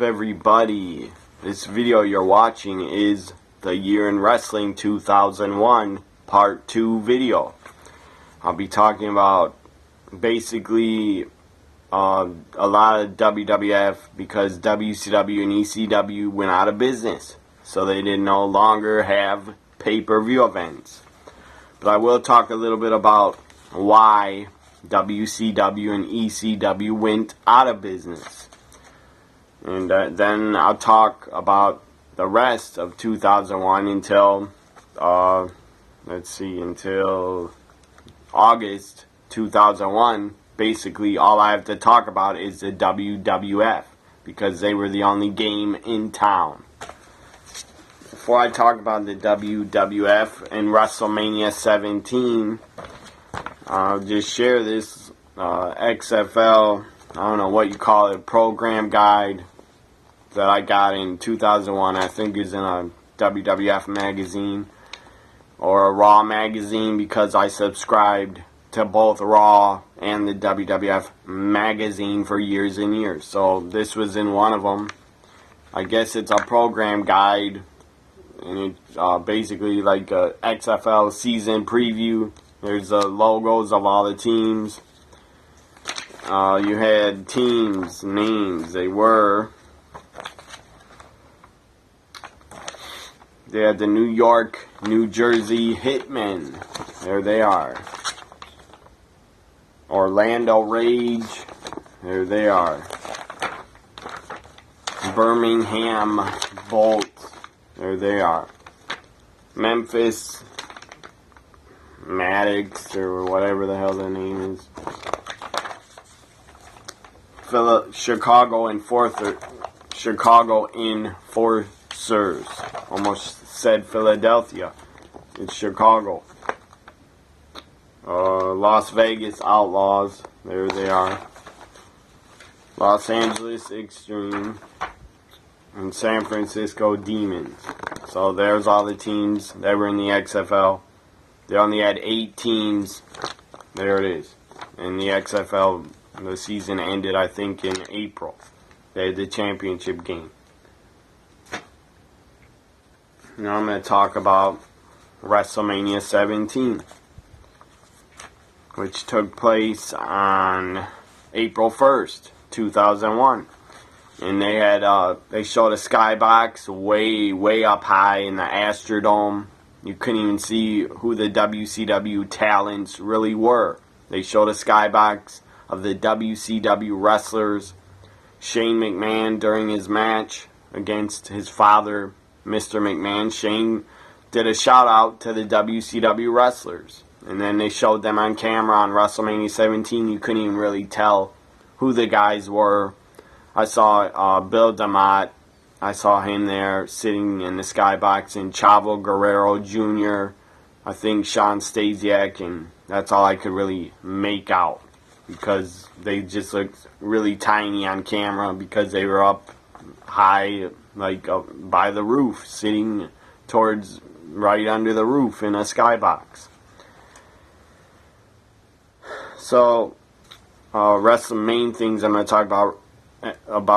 up, everybody? This video you're watching is the Year in Wrestling 2001 Part 2 video. I'll be talking about basically a lot of WWF because WCW and ECW went out of business, so they did no longer have pay-per-view events. But I will talk a little bit about why WCW and ECW went out of business. And then I'll talk about the rest of 2001 until, until August 2001. Basically, all I have to talk about is the WWF, because they were the only game in town. Before I talk about the WWF and WrestleMania 17, I'll just share this XFL, I don't know what you call it, program guide that I got in 2001. I think it's in a WWF magazine or a Raw magazine, because I subscribed to both Raw and the WWF magazine for years and years. So this was in one of them. I guess it's a program guide, and it's basically like a XFL season preview. There's the logos of all the teams. You had teams, names. They had the New York, New Jersey Hitmen. There they are. Orlando Rage. There they are. Birmingham Bolts. There they are. Memphis Maddox, or whatever the hell their name is. Chicago Enforcers. Almost said Philadelphia. It's Chicago. Las Vegas Outlaws. There they are. Los Angeles Extreme. And San Francisco Demons. So there's all the teams that were in the XFL. They only had 8 teams. There it is. In the XFL, the season ended, I think, in April. They had the championship game. Now I'm going to talk about WrestleMania 17, which took place on April 1st, 2001. And they showed a skybox way up high in the Astrodome. You couldn't even see who the WCW talents really were. They showed a skybox of the WCW wrestlers. Shane McMahon, during his match against his father, Mr. McMahon, Shane did a shout out to the WCW wrestlers. And then they showed them on camera on WrestleMania 17. You couldn't even really tell who the guys were. I saw Bill DeMott. I saw him there sitting in the skybox, and Chavo Guerrero Jr., I think Sean Stasiak, and that's all I could really make out, because they just looked really tiny on camera because they were up high, like by the roof, sitting towards right under the roof in a skybox. So, main things I'm going to talk about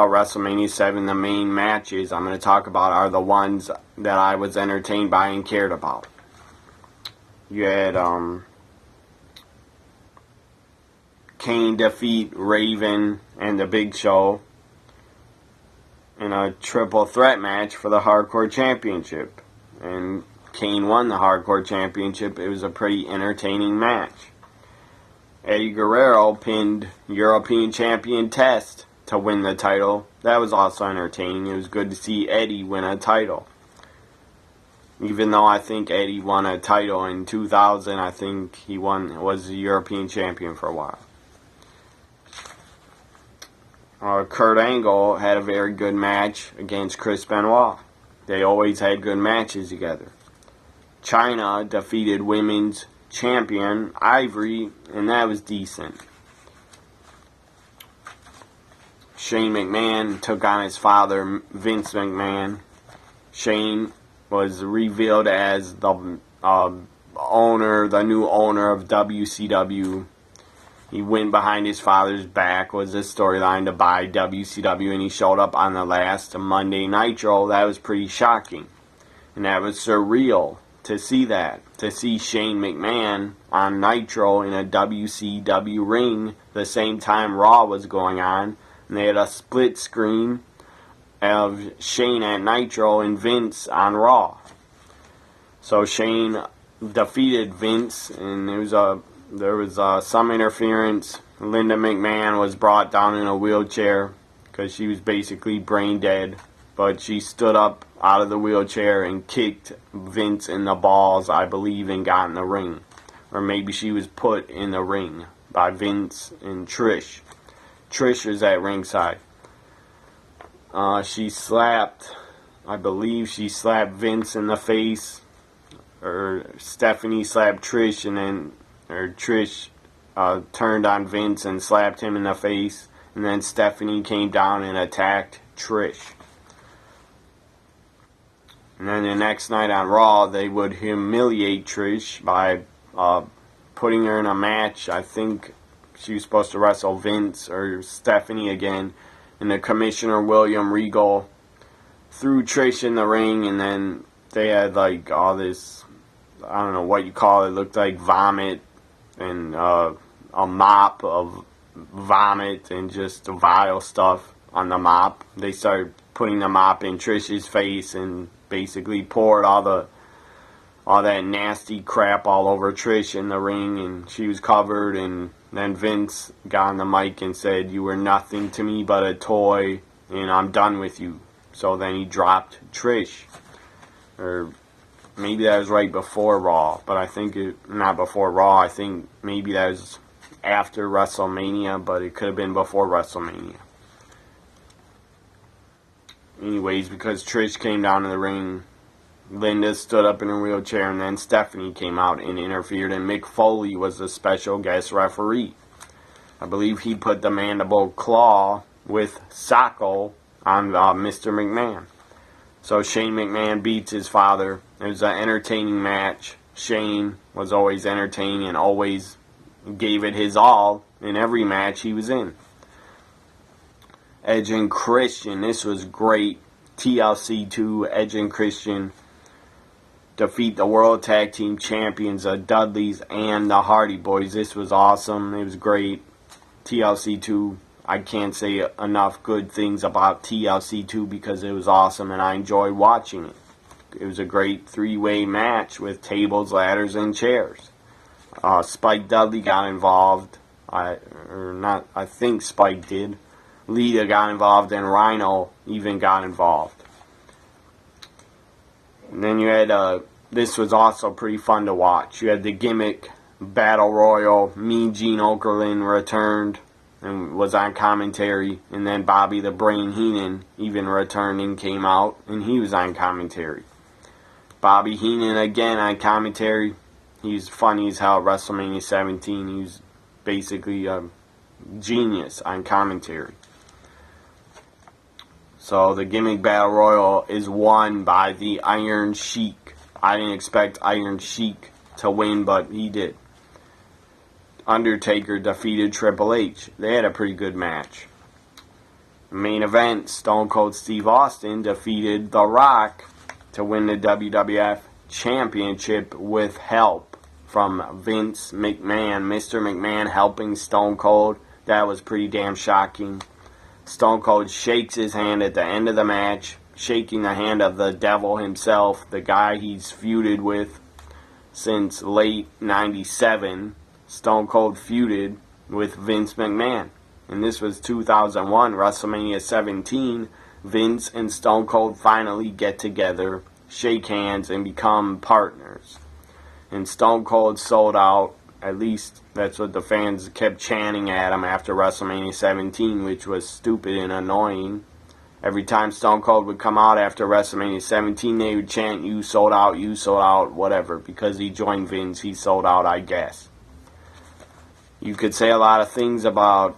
WrestleMania 7, the main matches I'm going to talk about are the ones that I was entertained by and cared about. You had Kane defeat Raven and the Big Show in a triple threat match for the Hardcore Championship. And Kane won the Hardcore Championship. It was a pretty entertaining match. Eddie Guerrero pinned European Champion Test to win the title. That was also entertaining. It was good to see Eddie win a title. Even though I think Eddie won a title in 2000, I think he was the European champion for a while. Kurt Angle had a very good match against Chris Benoit. They always had good matches together. Chyna defeated women's champion Ivory, and that was decent. Shane McMahon took on his father, Vince McMahon. Shane was revealed as the new owner of WCW. He went behind his father's back, was the storyline to buy WCW, and he showed up on the last Monday Nitro. That was pretty shocking. And that was surreal to see that. To see Shane McMahon on Nitro in a WCW ring the same time Raw was going on. And they had a split screen of Shane at Nitro and Vince on Raw. So Shane defeated Vince, and there was some interference. Linda McMahon was brought down in a wheelchair because she was basically brain dead. But she stood up out of the wheelchair and kicked Vince in the balls, I believe, and got in the ring. Or maybe she was put in the ring by Vince and Trish. Trish is at ringside. I believe she slapped Vince in the face. Or Stephanie slapped Trish, and then Trish turned on Vince and slapped him in the face. And then Stephanie came down and attacked Trish. And then the next night on Raw, they would humiliate Trish by putting her in a match. I think she was supposed to wrestle Vince or Stephanie again. And the Commissioner, William Regal, threw Trish in the ring, and then they had like all this, I don't know what you call it, looked like vomit and a mop of vomit and just vile stuff on the mop. They started putting the mop in Trish's face and basically poured all that nasty crap all over Trish in the ring, and she was covered. And then Vince got on the mic and said, "You were nothing to me but a toy, and I'm done with you." So then he dropped Trish. Or maybe that was right before Raw, but I think not before Raw. I think maybe that was after WrestleMania, but it could have been before WrestleMania. Anyways, because Trish came down to the ring, Linda stood up in her wheelchair, and then Stephanie came out and interfered, and Mick Foley was the special guest referee. I believe he put the mandible claw with Socko on Mr. McMahon. So Shane McMahon beats his father. It was an entertaining match. Shane was always entertaining and always gave it his all in every match he was in. Edge and Christian, this was great. TLC 2, Edge and Christian defeat the World Tag Team Champions, the Dudleys and the Hardy Boys. This was awesome. It was great. TLC 2, I can't say enough good things about TLC 2 because it was awesome and I enjoyed watching it. It was a great three-way match with tables, ladders, and chairs. Spike Dudley got involved. I think Spike did. Lita got involved, and Rhino even got involved. And then you had, this was also pretty fun to watch. You had the gimmick Battle Royal. Mean Gene Okerlund returned and was on commentary. And then Bobby the Brain Heenan even returned and came out, and he was on commentary. Bobby Heenan again on commentary. He's funny as hell at WrestleMania 17. He was basically a genius on commentary. So the gimmick Battle Royal is won by the Iron Sheik. I didn't expect Iron Sheik to win, but he did. Undertaker defeated Triple H. They had a pretty good match. Main event, Stone Cold Steve Austin defeated The Rock to win the WWF Championship with help from Vince McMahon. Mr. McMahon helping Stone Cold. That was pretty damn shocking. Stone Cold shakes his hand at the end of the match, shaking the hand of the devil himself, the guy he's feuded with since late 97. Stone Cold feuded with Vince McMahon. And this was 2001, WrestleMania 17. Vince and Stone Cold finally get together, shake hands, and become partners. And Stone Cold sold out. At least that's what the fans kept chanting at him after WrestleMania 17, which was stupid and annoying. Every time Stone Cold would come out after WrestleMania 17, they would chant, "You sold out, whatever." Because he joined Vince, he sold out, I guess. You could say a lot of things about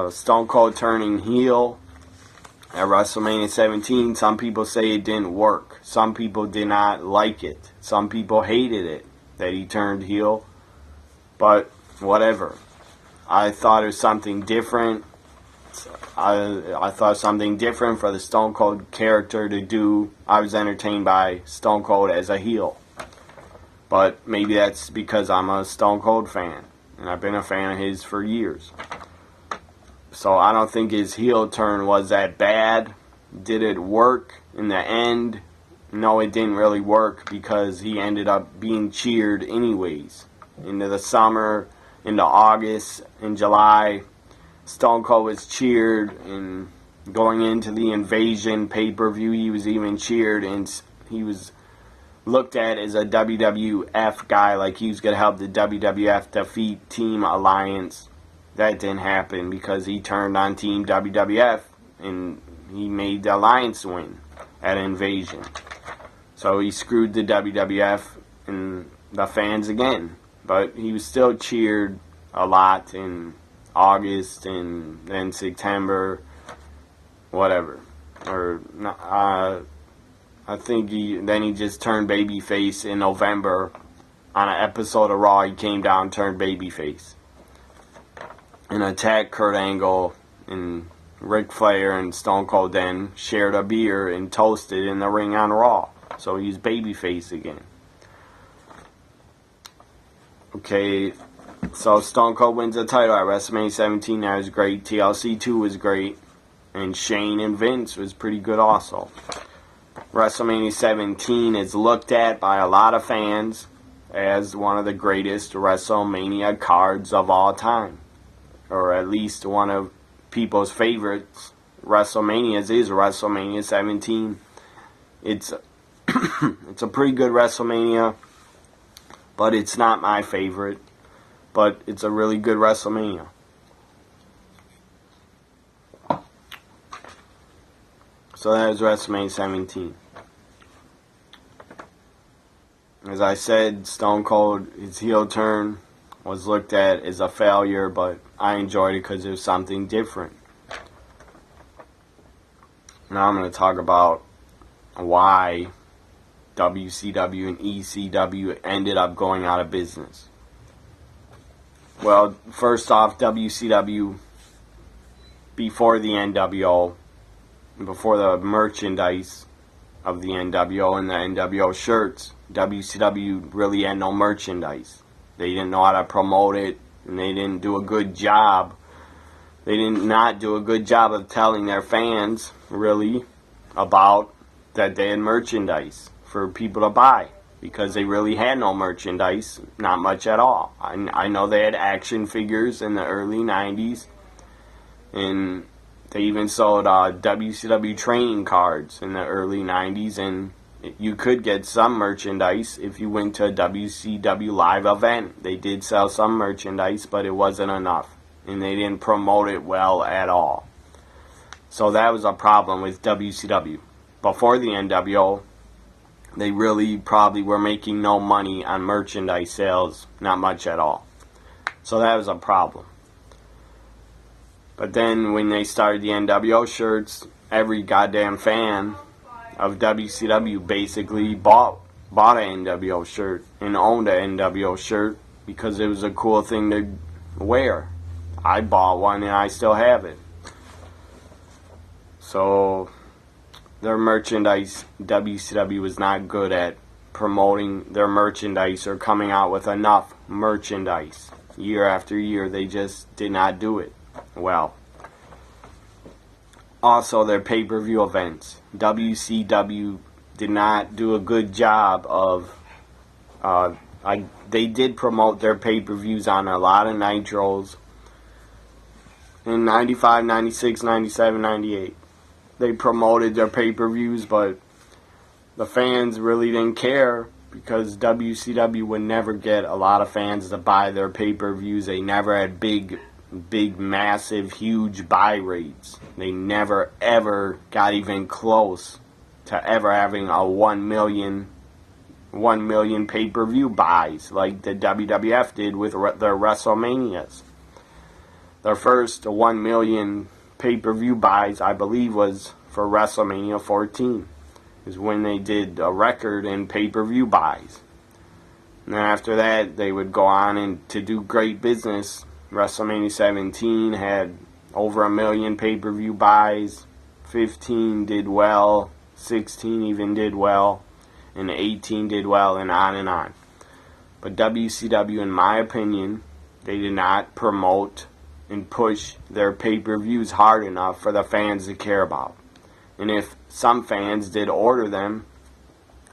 Stone Cold turning heel at WrestleMania 17. Some people say it didn't work. Some people did not like it. Some people hated it that he turned heel. But whatever. I thought it was something different. I thought something different for the Stone Cold character to do. I was entertained by Stone Cold as a heel. But maybe that's because I'm a Stone Cold fan. And I've been a fan of his for years. So I don't think his heel turn was that bad. Did it work in the end? No, it didn't really work because he ended up being cheered anyways. Into the summer, into August, in July, Stone Cold was cheered, and going into the Invasion pay-per-view, he was even cheered, and he was looked at as a WWF guy, like he was going to help the WWF defeat Team Alliance. That didn't happen because he turned on Team WWF, and he made the Alliance win at Invasion. So he screwed the WWF and the fans again. But he was still cheered a lot in August and then September, whatever. Or I think he just turned babyface in November on an episode of Raw. He came down and turned babyface and attacked Kurt Angle, and Ric Flair and Stone Cold then shared a beer and toasted in the ring on Raw. So he's babyface again. Okay, so Stone Cold wins the title at WrestleMania 17. That was great. TLC 2 was great. And Shane and Vince was pretty good also. WrestleMania 17 is looked at by a lot of fans as one of the greatest WrestleMania cards of all time. Or at least one of people's favorites. WrestleManias is WrestleMania 17. It's it's a pretty good WrestleMania. But it's not my favorite. But it's a really good WrestleMania. So that was WrestleMania 17. As I said, Stone Cold, his heel turn was looked at as a failure, but I enjoyed it because it was something different. Now I'm going to talk about why WCW and ECW ended up going out of business. Well, first off, WCW, before the NWO, before the merchandise of the NWO and the NWO shirts, WCW really had no merchandise. They didn't know how to promote it, and they didn't do a good job. They did not do a good job of telling their fans, really, about that they had merchandise for people to buy, because they really had no merchandise, not much at all. I know they had action figures in the early 90s, and they even sold WCW training cards in the early 90s, and you could get some merchandise if you went to a WCW live event. They did sell some merchandise, but it wasn't enough, and they didn't promote it well at all. So that was a problem with WCW. Before the NWO, they really probably were making no money on merchandise sales, not much at all. So that was a problem. But then when they started the NWO shirts, every goddamn fan of WCW basically bought an NWO shirt and owned an NWO shirt because it was a cool thing to wear. I bought one and I still have it. So their merchandise, WCW was not good at promoting their merchandise or coming out with enough merchandise. Year after year, they just did not do it well. Also, their pay-per-view events. WCW did not do a good job of... they did promote their pay-per-views on a lot of Nitros in 95, 96, 97, 98. They promoted their pay-per-views, but the fans really didn't care because WCW would never get a lot of fans to buy their pay-per-views. They never had big, massive, huge buy rates. They never, ever got even close to ever having a 1 million pay-per-view buys like the WWF did with their WrestleManias. Their first 1 million pay-per-view buys, I believe, was for WrestleMania 14. Is when they did a record in pay-per-view buys. And then after that, they would go on and to do great business WrestleMania 17 had over 1 million pay-per-view buys. 15 did well. 16 even did well. And 18 did well, and on and on. But WCW, in my opinion, they did not promote and push their pay-per-views hard enough for the fans to care about. And if some fans did order them,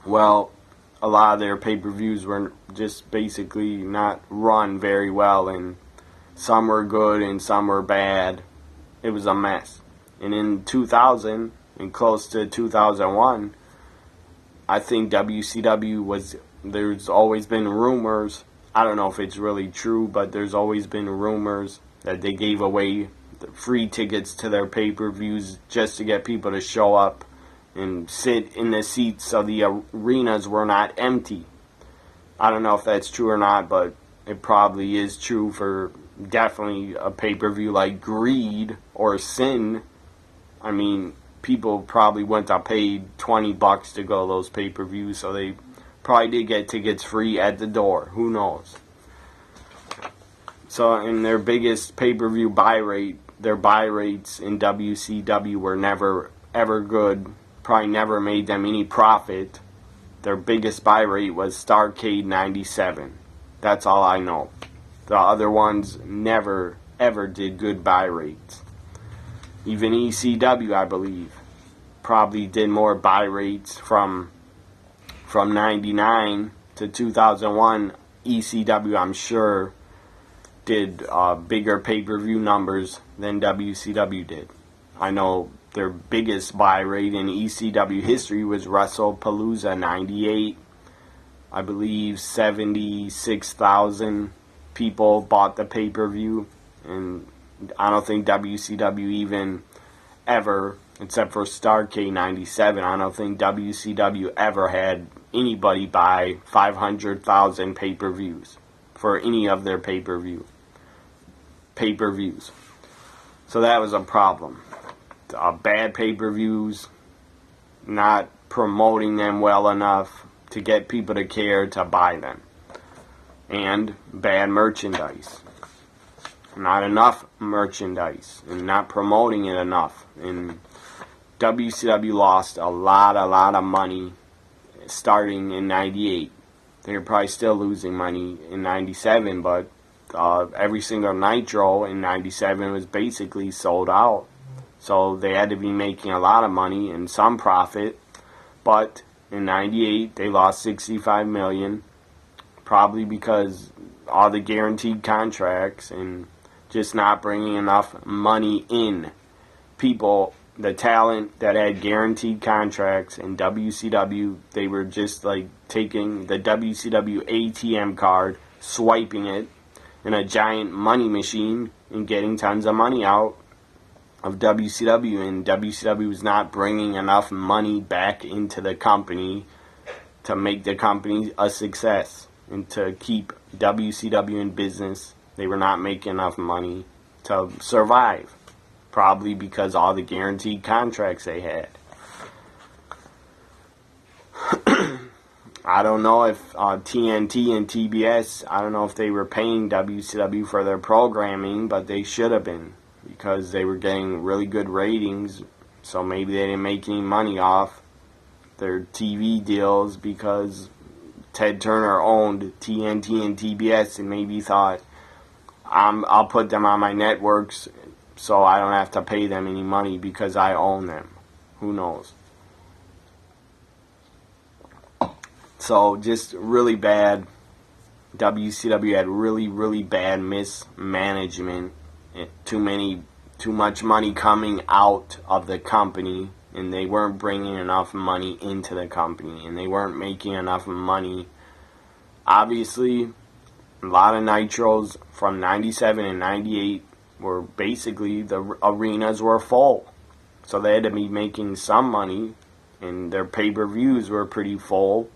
well, a lot of their pay-per-views were just basically not run very well, and some were good and some were bad. It was a mess. And in 2000 and close to 2001, I think WCW was, there's always been rumors, I don't know if it's really true, but there's always been rumors that they gave away the free tickets to their pay-per-views just to get people to show up and sit in the seats so the arenas were not empty. I don't know if that's true or not, but it probably is true for definitely a pay-per-view like Greed or Sin. I mean, people probably went and paid $20 to go to those pay-per-views, so they probably did get tickets free at the door. Who knows? So, in their biggest pay-per-view buy rate, their buy rates in WCW were never, ever good. Probably never made them any profit. Their biggest buy rate was Starrcade 97. That's all I know. The other ones never, ever did good buy rates. Even ECW, I believe, probably did more buy rates from 99 to 2001. ECW, I'm sure, did bigger pay-per-view numbers than WCW did. I know their biggest buy rate in ECW history was WrestlePalooza 98. I believe 76,000 people bought the pay-per-view, and I don't think WCW even ever, except for Starrcade 97, I don't think WCW ever had anybody buy 500,000 pay-per-views for any of their pay-per-views. So that was a problem. Bad pay-per-views, not promoting them well enough to get people to care to buy them, and bad merchandise. Not enough merchandise, and not promoting it enough. And WCW lost a lot of money starting in 98. They're probably still losing money in 97, but every single Nitro in 97 was basically sold out. So they had to be making a lot of money and some profit. But in 98, they lost $65 million, probably because all the guaranteed contracts and just not bringing enough money in. People, the talent that had guaranteed contracts in WCW, they were just like taking the WCW ATM card, swiping it in a giant money machine and getting tons of money out of WCW, and WCW was not bringing enough money back into the company to make the company a success and to keep WCW in business. They were not making enough money to survive, probably because all the guaranteed contracts they had. I don't know if TNT and TBS, I don't know if they were paying WCW for their programming, but they should have been, because they were getting really good ratings, so maybe they didn't make any money off their TV deals because Ted Turner owned TNT and TBS and maybe thought, I'll put them on my networks so I don't have to pay them any money because I own them. Who knows? So just really bad. WCW had really bad mismanagement. Too much money coming out of the company, and they weren't bringing enough money into the company, and they weren't making enough money. Obviously, a lot of Nitros from 97 and 98 were basically, the arenas were full. So they had to be making some money, and their pay-per-views were pretty full.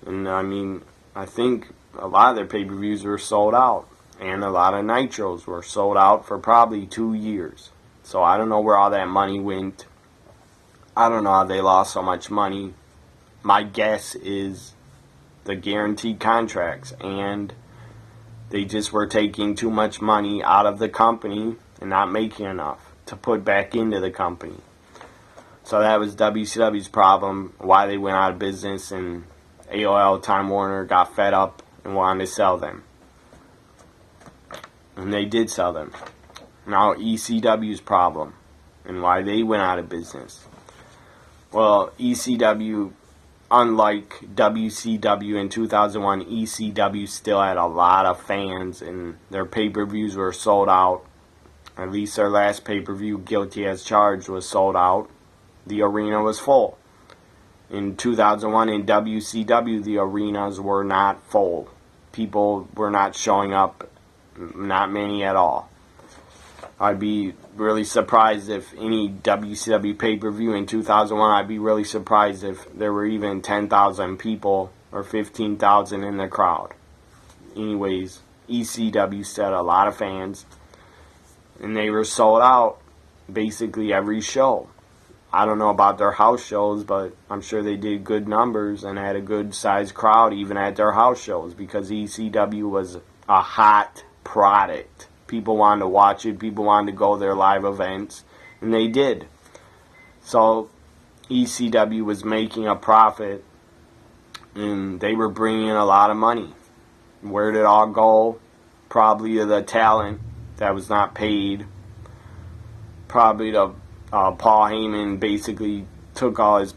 And I mean, I think a lot of their pay-per-views were sold out. And a lot of Nitros were sold out for probably 2 years. So I don't know where all that money went. I don't know how they lost so much money. My guess is the guaranteed contracts and They just were taking too much money out of the company and not making enough to put back into the company. So that was WCW's problem, why they went out of business, and AOL, Time Warner, got fed up and wanted to sell them. And they did sell them. Now ECW's problem and why they went out of business. Well, ECW, unlike WCW in 2001, ECW still had a lot of fans and their pay-per-views were sold out. At least their last pay-per-view, Guilty as Charged, was sold out. The arena was full. In 2001 in WCW, the arenas were not full. People were not showing up, not many at all. I'd be really surprised if any WCW pay-per-view in 2001, I'd be really surprised if there were even 10,000 people or 15,000 in the crowd. Anyways, ECW still had a lot of fans, and they were sold out basically every show. I don't know about their house shows, but I'm sure they did good numbers and had a good sized crowd even at their house shows because ECW was a hot product. People wanted to watch it. People wanted to go to their live events, and they did. So ECW was making a profit, and they were bringing in a lot of money. Where did it all go? Probably to the talent that was not paid. Probably to Paul Heyman basically took all his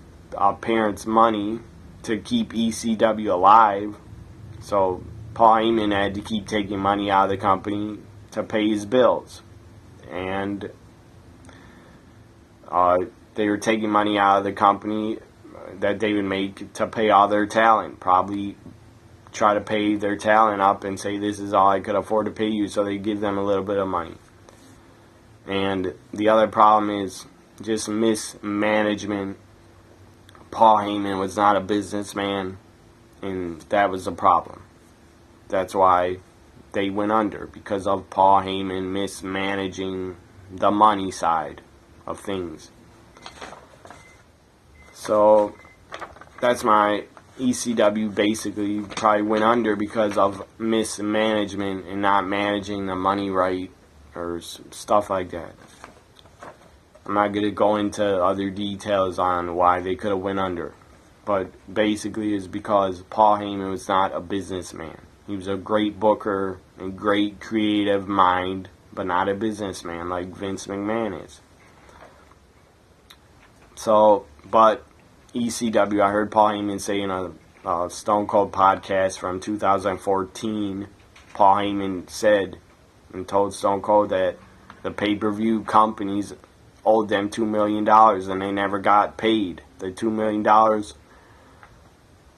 parents' money to keep ECW alive. So Paul Heyman had to keep taking money out of the company to pay his bills. And they were taking money out of the company that they would make to pay all their talent. Probably try to pay their talent up and say, this is all I could afford to pay you, so they give them a little bit of money. And the other problem is just mismanagement. Paul Heyman was not a businessman, and that was the problem. That's why they went under, because of Paul Heyman mismanaging the money side of things. So that's my ECW basically probably went under because of mismanagement and not managing the money right or stuff like that. I'm not going to go into other details on why they could have went under, but basically it's because Paul Heyman was not a businessman. He was a great booker and great creative mind, but not a businessman like Vince McMahon is. So, but ECW, I heard Paul Heyman say in a Stone Cold podcast from 2014, Paul Heyman said and told Stone Cold that the pay-per-view companies owed them $2 million and they never got paid. The $2 million,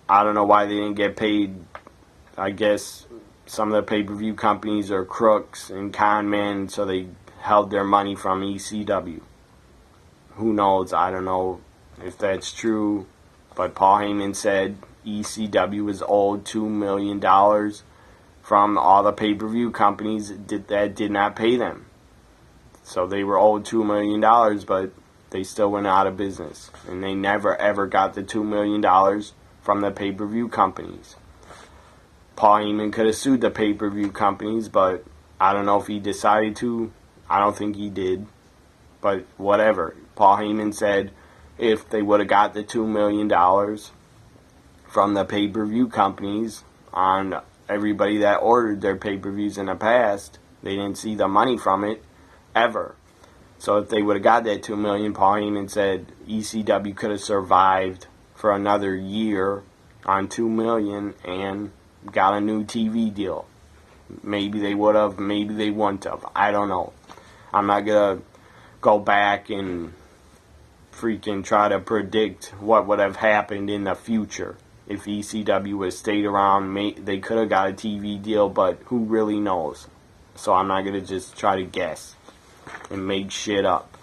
I don't know why they didn't get paid. I guess some of the pay-per-view companies are crooks and con men, so they held their money from ECW. Who knows? I don't know if that's true, but Paul Heyman said ECW was owed $2 million from all the pay-per-view companies that did not pay them. So they were owed $2 million, but they still went out of business. And they never ever got the $2 million from the pay-per-view companies. Paul Heyman could have sued the pay-per-view companies, but I don't know if he decided to. I don't think he did. But whatever. Paul Heyman said if they would have got the $2 million from the pay-per-view companies on everybody that ordered their pay-per-views in the past, they didn't see the money from it ever. So if they would have got that $2 million, Paul Heyman said ECW could have survived for another year on $2 million and got a new TV deal. Maybe they would have, maybe they wouldn't have. I don't know. I'm not going to go back and freaking try to predict what would have happened in the future. If ECW would have stayed around, they could have got a TV deal, but who really knows? So I'm not going to just try to guess and make shit up.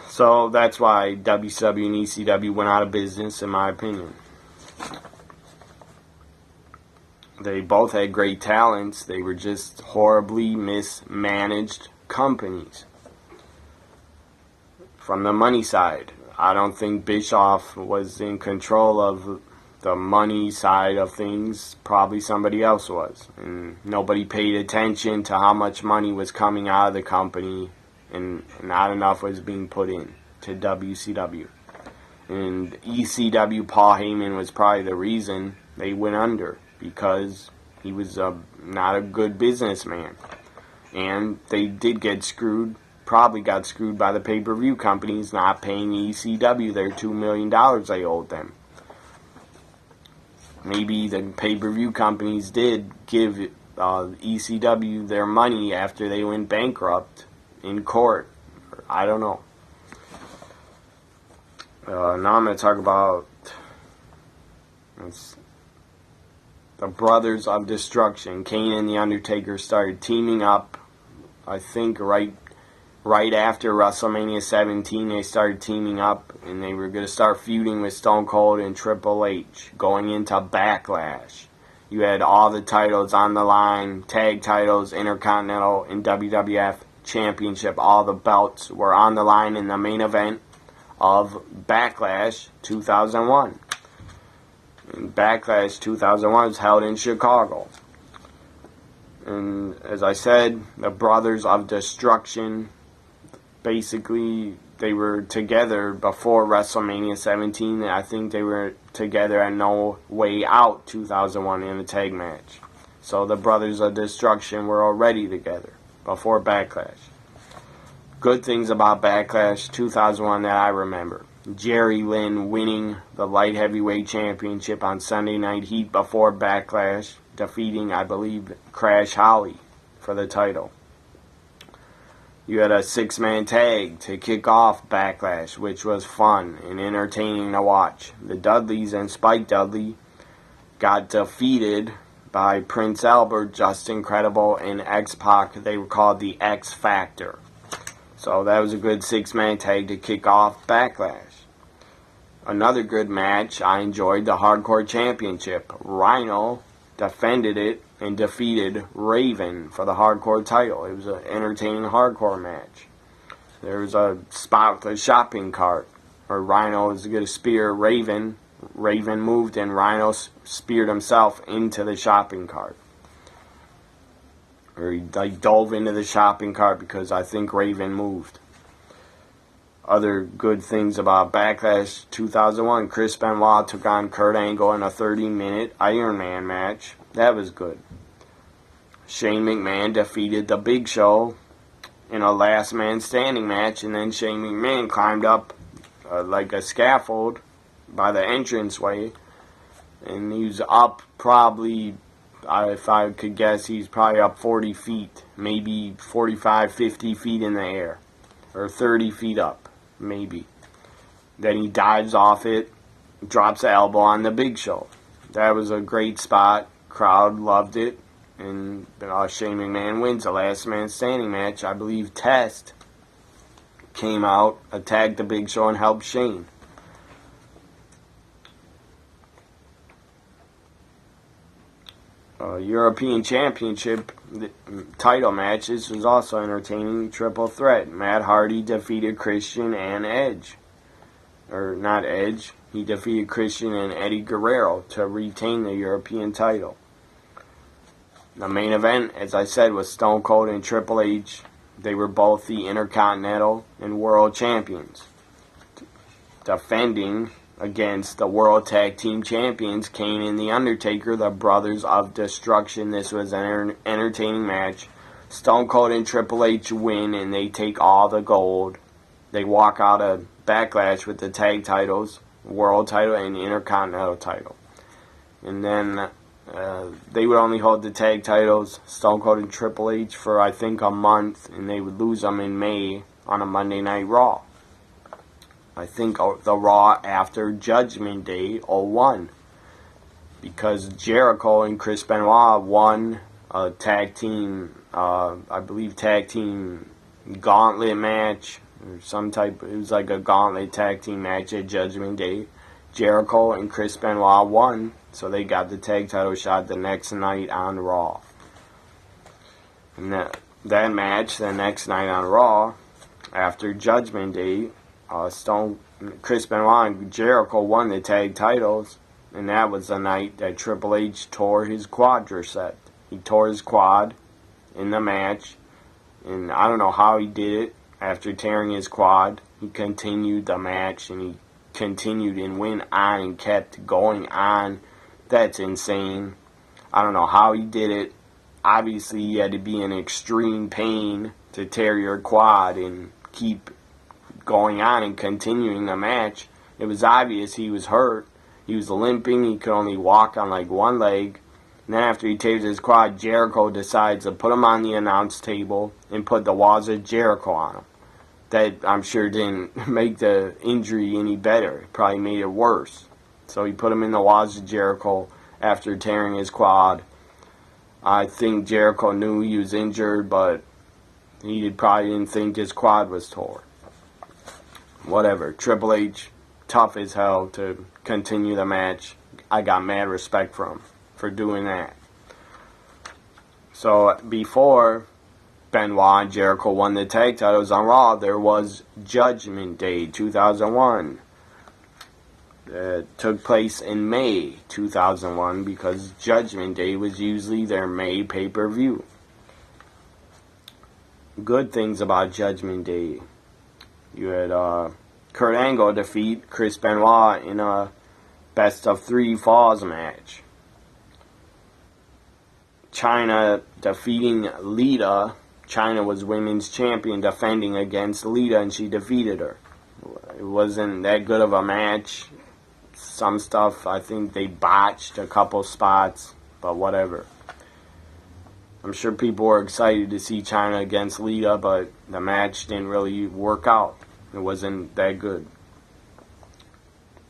So that's why WCW and ECW went out of business, in my opinion. They both had great talents. They were just horribly mismanaged companies. From the money side, I don't think Bischoff was in control of the money side of things, probably somebody else was. And nobody paid attention to how much money was coming out of the company, and not enough was being put in to WCW. And ECW, Paul Heyman was probably the reason they went under, because he was not a good businessman. And they did get screwed, probably got screwed by the pay-per-view companies not paying ECW their $2 million they owed them. Maybe the pay-per-view companies did give ECW their money after they went bankrupt in court. I don't know. Now I'm going to talk about the Brothers of Destruction. Kane and The Undertaker started teaming up, I think, right after WrestleMania 17. They started teaming up, and they were going to start feuding with Stone Cold and Triple H going into Backlash. You had all the titles on the line, tag titles, Intercontinental and WWF Championship. All the belts were on the line in the main event of Backlash 2001. And Backlash 2001 was held in Chicago. And as I said, the Brothers of Destruction, basically they were together before WrestleMania 17. I think they were together at No Way Out 2001 in a tag match. So the Brothers of Destruction were already together before Backlash. Good things about Backlash 2001 that I remember. Jerry Lynn winning the Light Heavyweight Championship on Sunday Night Heat before Backlash, defeating, I believe, Crash Holly for the title. You had a 6-man tag to kick off Backlash, which was fun and entertaining to watch. The Dudleys and Spike Dudley got defeated by Prince Albert, Justin Credible, and X-Pac. They were called the X Factor. So that was a good 6-man tag to kick off Backlash. Another good match I enjoyed, the Hardcore Championship. Rhino defended it and defeated Raven for the Hardcore title. It was an entertaining Hardcore match. There was a spot with a shopping cart where Rhino was going to spear Raven. Raven moved and Rhino speared himself into the shopping cart. Or he dove into the shopping cart because I think Raven moved. Other good things about Backlash 2001, Chris Benoit took on Kurt Angle in a 30-minute Iron Man match. That was good. Shane McMahon defeated The Big Show in a last man standing match, and then Shane McMahon climbed up like a scaffold by the entranceway, and he was up probably, if I could guess, he's probably up 40 feet, maybe 45, 50 feet in the air, or 30 feet up, maybe. Then he dives off it, drops the elbow on The Big Show. That was a great spot. Crowd loved it, and Shane McMahon wins the last man standing match. I believe Test came out, attacked The Big Show, and helped Shane. European Championship title match. This was also entertaining. Triple threat. Matt Hardy defeated Christian and Edge. Or not Edge. He defeated Christian and Eddie Guerrero to retain the European title. The main event, as I said, was Stone Cold and Triple H. They were both the Intercontinental and World Champions, defending against the World Tag Team Champions, Kane and The Undertaker, the Brothers of Destruction. This was an entertaining match. Stone Cold and Triple H win, and they take all the gold. They walk out of Backlash with the tag titles, World title and Intercontinental title. And then they would only hold the tag titles, Stone Cold and Triple H, for I think a month, and they would lose them in May on a Monday Night Raw. I think the Raw after Judgment Day 01, because Jericho and Chris Benoit won a tag team, I believe tag team gauntlet match, or some type, it was like a gauntlet tag team match at Judgment Day. Jericho and Chris Benoit won, so they got the tag title shot the next night on Raw. And that match, the next night on Raw, after Judgment Day, Chris Benoit and Jericho won the tag titles, and that was the night that Triple H tore his quadricep. He tore his quad in the match, and I don't know how he did it. After tearing his quad, he continued the match, and he continued and went on and kept going on. That's insane. I don't know how he did it. Obviously, you had to be in extreme pain to tear your quad and keep going on and continuing the match. It was obvious he was hurt. He was limping. He could only walk on like one leg. And then after he tears his quad, Jericho decides to put him on the announce table and put the Walls of Jericho on him. That, I'm sure, didn't make the injury any better. It probably made it worse. So he put him in the Walls of Jericho after tearing his quad. I think Jericho knew he was injured, but he probably didn't think his quad was torn. Whatever. Triple H, tough as hell to continue the match. I got mad respect for him for doing that. So before Benoit and Jericho won the tag titles on Raw, there was Judgment Day 2001. It took place in May 2001 because Judgment Day was usually their May pay-per-view. Good things about Judgment Day. You had Kurt Angle defeat Chris Benoit in a best-of-3 falls match. Chyna defeating Lita. Chyna was women's champion defending against Lita, and she defeated her. It wasn't that good of a match. Some stuff, I think they botched a couple spots, but whatever. I'm sure people were excited to see Chyna against Lita, but the match didn't really work out. It wasn't that good.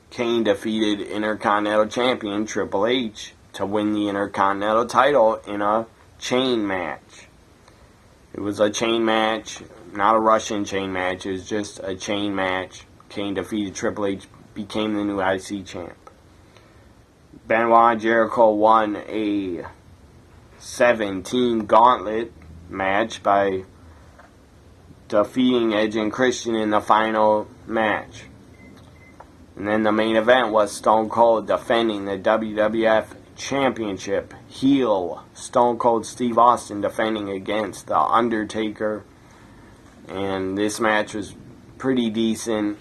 Kane defeated Intercontinental Champion Triple H to win the Intercontinental title in a chain match. It was a chain match, not a Russian chain match. It was just a chain match. Kane defeated Triple H, became the new IC champ. Benoit and Jericho won a 7-team gauntlet match by defeating Edge and Christian in the final match. And then the main event was Stone Cold defending the WWF Championship. Heel Stone Cold Steve Austin defending against The Undertaker. And this match was pretty decent.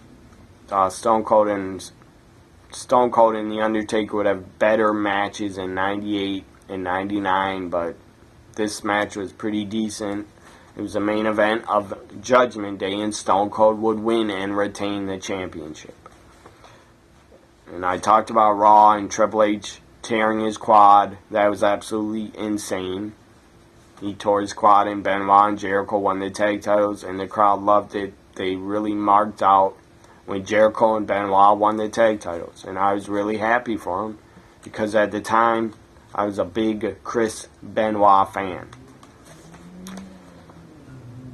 Stone Cold and The Undertaker would have better matches in 98 and 99, but this match was pretty decent. It was the main event of Judgment Day, and Stone Cold would win and retain the championship. And I talked about Raw and Triple H tearing his quad. That was absolutely insane. He tore his quad, and Benoit and Jericho won the tag titles, and the crowd loved it. They really marked out when Jericho and Benoit won the tag titles, and I was really happy for them because at the time I was a big Chris Benoit fan.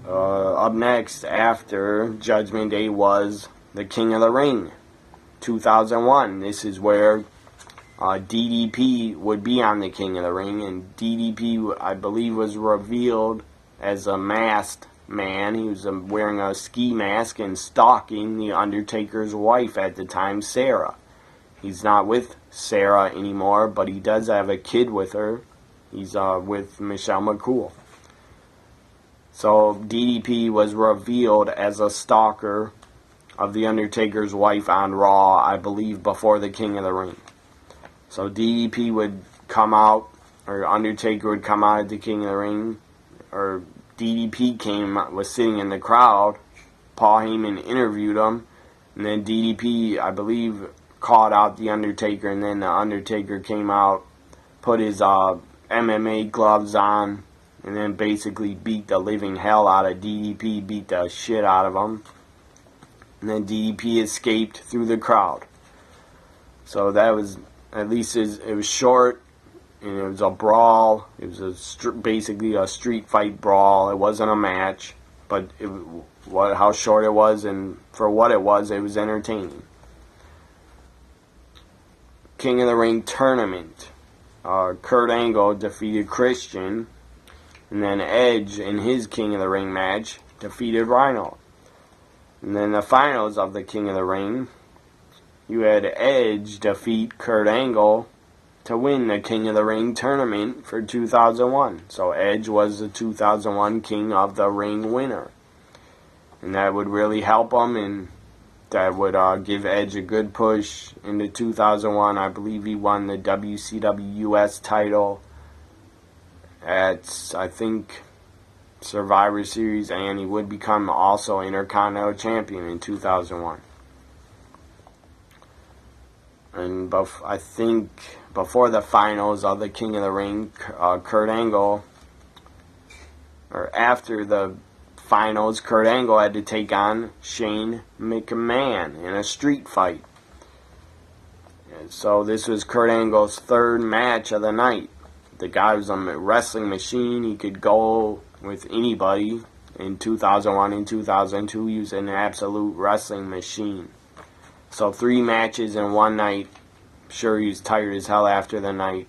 Up next after Judgment Day was the King of the Ring 2001. This is where DDP would be on the King of the Ring, and DDP, I believe, was revealed as a masked man. He was wearing a ski mask and stalking the Undertaker's wife at the time, Sarah. He's not with Sarah anymore, but he does have a kid with her. He's with Michelle McCool. So DDP was revealed as a stalker of the Undertaker's wife on Raw, I believe, before the King of the Ring. So DDP would come out, or Undertaker would come out at the King of the Ring, or DDP was sitting in the crowd. Paul Heyman interviewed him, and then DDP, I believe, called out the Undertaker, and then the Undertaker came out, put his MMA gloves on, and then basically beat the living hell out of DDP, beat the shit out of him. And then DDP escaped through the crowd. So that was, at least it was short, and it was a brawl. It was basically a street fight brawl. It wasn't a match, but how short it was, and for what it was entertaining. King of the Ring tournament. Kurt Angle defeated Christian, and then Edge in his King of the Ring match defeated Rhino. And then the finals of the King of the Ring, you had Edge defeat Kurt Angle to win the King of the Ring tournament for 2001. So Edge was the 2001 King of the Ring winner. And that would really help him, and that would give Edge a good push into 2001. I believe he won the WCW US title at, I think, Survivor Series, and he would become also Intercontinental Champion in 2001. And I think before the finals of the King of the Ring, Kurt Angle, or after the finals, Kurt Angle had to take on Shane McMahon in a street fight. And so this was Kurt Angle's third match of the night. The guy was a wrestling machine. He could go with anybody. In 2001 and 2002, he was an absolute wrestling machine. So 3 matches in one night. I'm sure he was tired as hell after the night.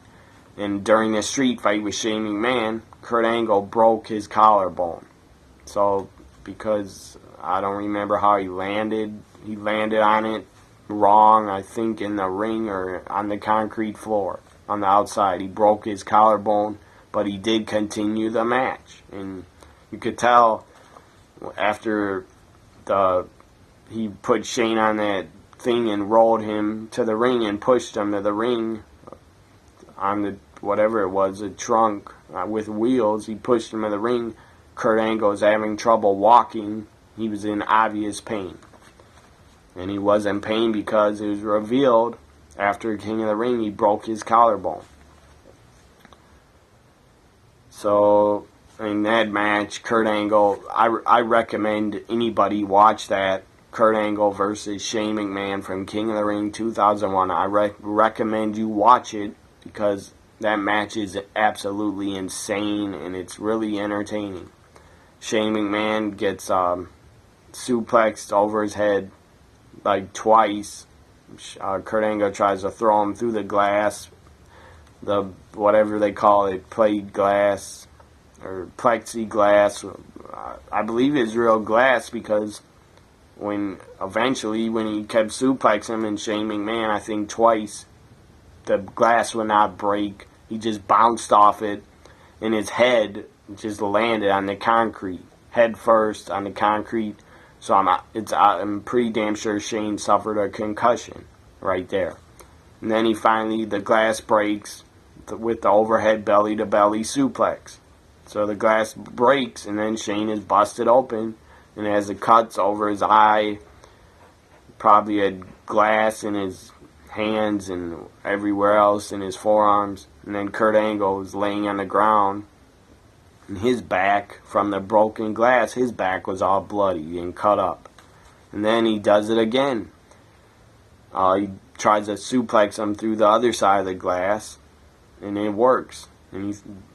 And during the street fight with Shane McMahon, Kurt Angle broke his collarbone. So, because I don't remember how he landed on it wrong, I think in the ring or on the concrete floor on the outside. He broke his collarbone, but he did continue the match. And you could tell after he put Shane on that thing and rolled him to the ring and pushed him to the ring on the, whatever it was, a trunk with wheels. He pushed him to the ring. Kurt Angle was having trouble walking. He was in obvious pain. And he was in pain because it was revealed after King of the Ring he broke his collarbone. So in that match, Kurt Angle, I recommend anybody watch that. Kurt Angle versus Shane McMahon from King of the Ring 2001. I recommend you watch it because that match is absolutely insane and it's really entertaining. Shane McMahon gets suplexed over his head like twice. Kurt Angle tries to throw him through the glass, the whatever they call it, plate glass or plexiglass. I believe it's real glass because when he kept suplexing him and Shane McMahon, I think twice, the glass would not break. He just bounced off it, and his head just landed on the concrete, head first on the concrete. So I'm pretty damn sure Shane suffered a concussion right there. And then the glass breaks with the overhead belly-to-belly suplex. So the glass breaks, and then Shane is busted open and has the cuts over his eye. Probably had glass in his hands and everywhere else in his forearms. And then Kurt Angle was laying on the ground. And his back, from the broken glass, his back was all bloody and cut up. And then he does it again. He tries to suplex him through the other side of the glass, and it works.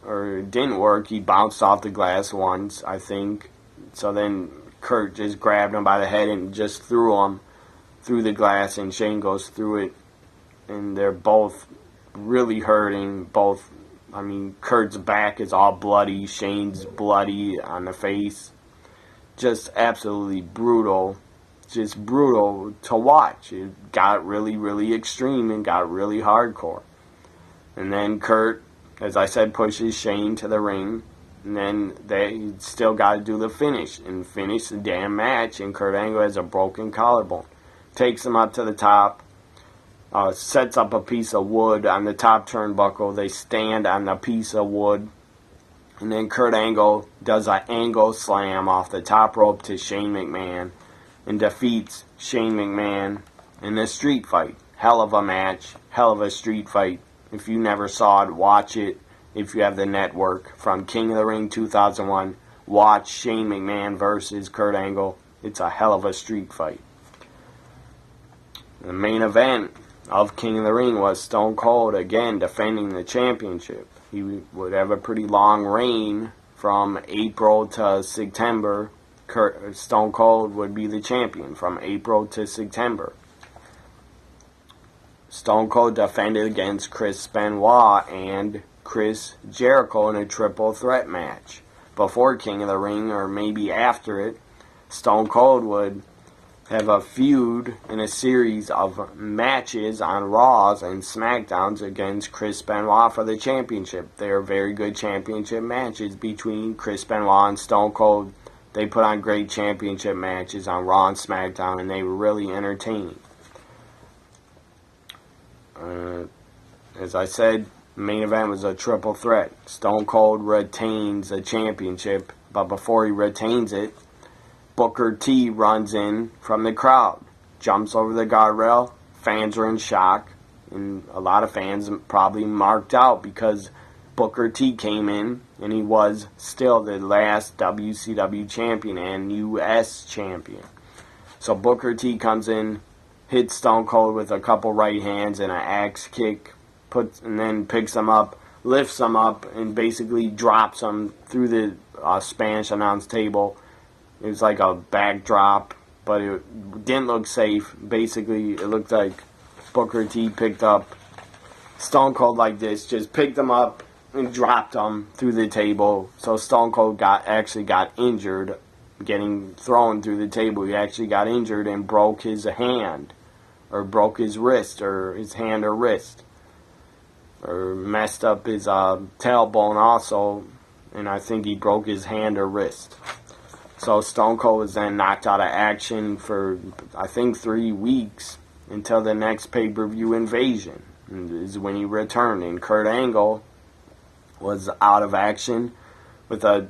Or it didn't work. He bounced off the glass once, I think. So then Kurt just grabbed him by the head and just threw him through the glass, and Shane goes through it. And they're both really hurting. Kurt's back is all bloody. Shane's bloody on the face. Just absolutely brutal. Just brutal to watch. It got really, really extreme and got really hardcore. And then Kurt, as I said, pushes Shane to the ring. And then they still got to do the finish. And finish the damn match. And Kurt Angle has a broken collarbone. Takes him up to the top. Sets up a piece of wood on the top turnbuckle. They stand on the piece of wood. And then Kurt Angle does an angle slam off the top rope to Shane McMahon and defeats Shane McMahon in a street fight. Hell of a match. Hell of a street fight. If you never saw it, watch it. If you have the network from King of the Ring 2001, watch Shane McMahon versus Kurt Angle. It's a hell of a street fight. The main event of King of the Ring was Stone Cold again defending the championship. He would have a pretty long reign from April to September. Stone Cold would be the champion from April to September. Stone Cold defended against Chris Benoit and Chris Jericho in a triple threat match. Before King of the Ring, or maybe after it, Stone Cold would have a feud in a series of matches on Raws and SmackDowns against Chris Benoit for the championship. They are very good championship matches between Chris Benoit and Stone Cold. They put on great championship matches on Raw and SmackDown, and they were really entertaining. As I said, the main event was a triple threat. Stone Cold retains the championship, but before he retains it, Booker T runs in from the crowd, jumps over the guardrail. Fans are in shock, and a lot of fans probably marked out because Booker T came in, and he was still the last WCW champion and US champion. So Booker T comes in, hits Stone Cold with a couple right hands and an axe kick, and then picks him up, lifts him up, and basically drops him through the Spanish announce table. It was like a backdrop, but it didn't look safe. Basically, it looked like Booker T picked up Stone Cold like this, just picked him up and dropped him through the table. So Stone Cold actually got injured, getting thrown through the table. He actually got injured and broke his hand, or broke his wrist, or his hand or wrist, or messed up his tailbone also, and I think he broke his hand or wrist. So Stone Cold was then knocked out of action for, I think, 3 weeks until the next pay-per-view Invasion. And this is when he returned. And Kurt Angle was out of action with a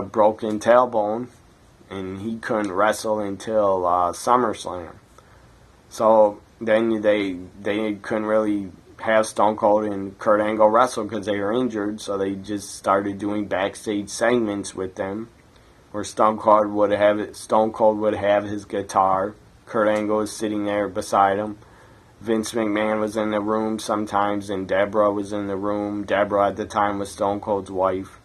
broken tailbone, and he couldn't wrestle until SummerSlam. So then they couldn't really have Stone Cold and Kurt Angle wrestle because they were injured. So they just started doing backstage segments with them, where Stone Cold would have his guitar. Kurt Angle was sitting there beside him. Vince McMahon was in the room sometimes, and Deborah was in the room. Deborah at the time was Stone Cold's wife.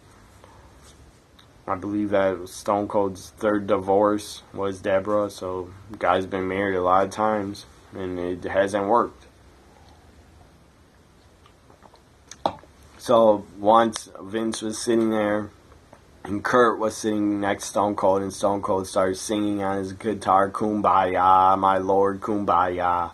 I believe that was Stone Cold's 3rd divorce was Deborah, so the guy's been married a lot of times, and it hasn't worked. So once Vince was sitting there, and Kurt was sitting next to Stone Cold, and Stone Cold started singing on his guitar, "Kumbaya, my Lord, Kumbaya."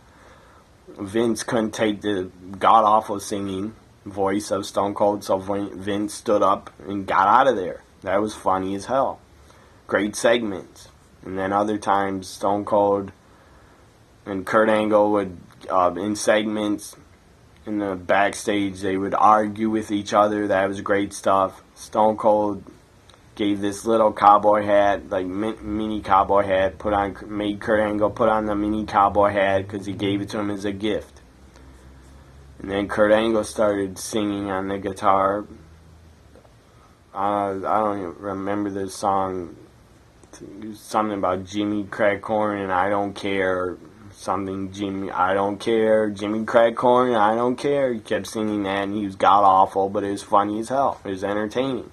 Vince couldn't take the god-awful singing voice of Stone Cold, so Vince stood up and got out of there. That was funny as hell. Great segments. And then other times, Stone Cold and Kurt Angle would, in segments, in the backstage, they would argue with each other. That was great stuff. Stone Cold gave this little cowboy hat, like mini cowboy hat, made Kurt Angle put on the mini cowboy hat because he gave it to him as a gift. And then Kurt Angle started singing on the guitar. I don't even remember the song. Something about Jimmy Crack Corn and I don't care. Something I don't care. Jimmy Crack Corn, I don't care. He kept singing that, and he was god awful, but it was funny as hell. It was entertaining.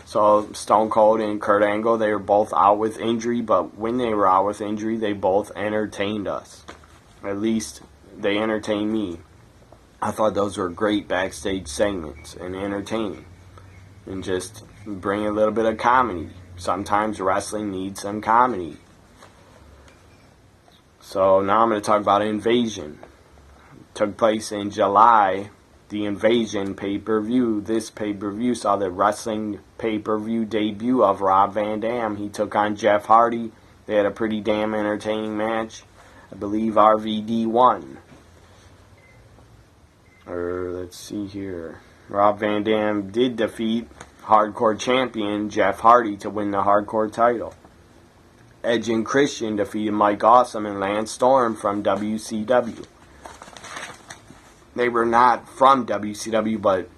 So Stone Cold and Kurt Angle, they were both out with injury, but when they were out with injury, they both entertained us. At least they entertained me. I thought those were great backstage segments and entertaining. And just bring a little bit of comedy. Sometimes wrestling needs some comedy. So now I'm going to talk about Invasion. It took place in July. The Invasion pay-per-view. This pay-per-view saw the wrestling pay-per-view debut of Rob Van Dam. He took on Jeff Hardy. They had a pretty damn entertaining match. I believe RVD won. Or let's see here. Rob Van Dam did defeat Hardcore champion Jeff Hardy to win the Hardcore title. Edge and Christian defeated Mike Awesome and Lance Storm from WCW. They were not from WCW, but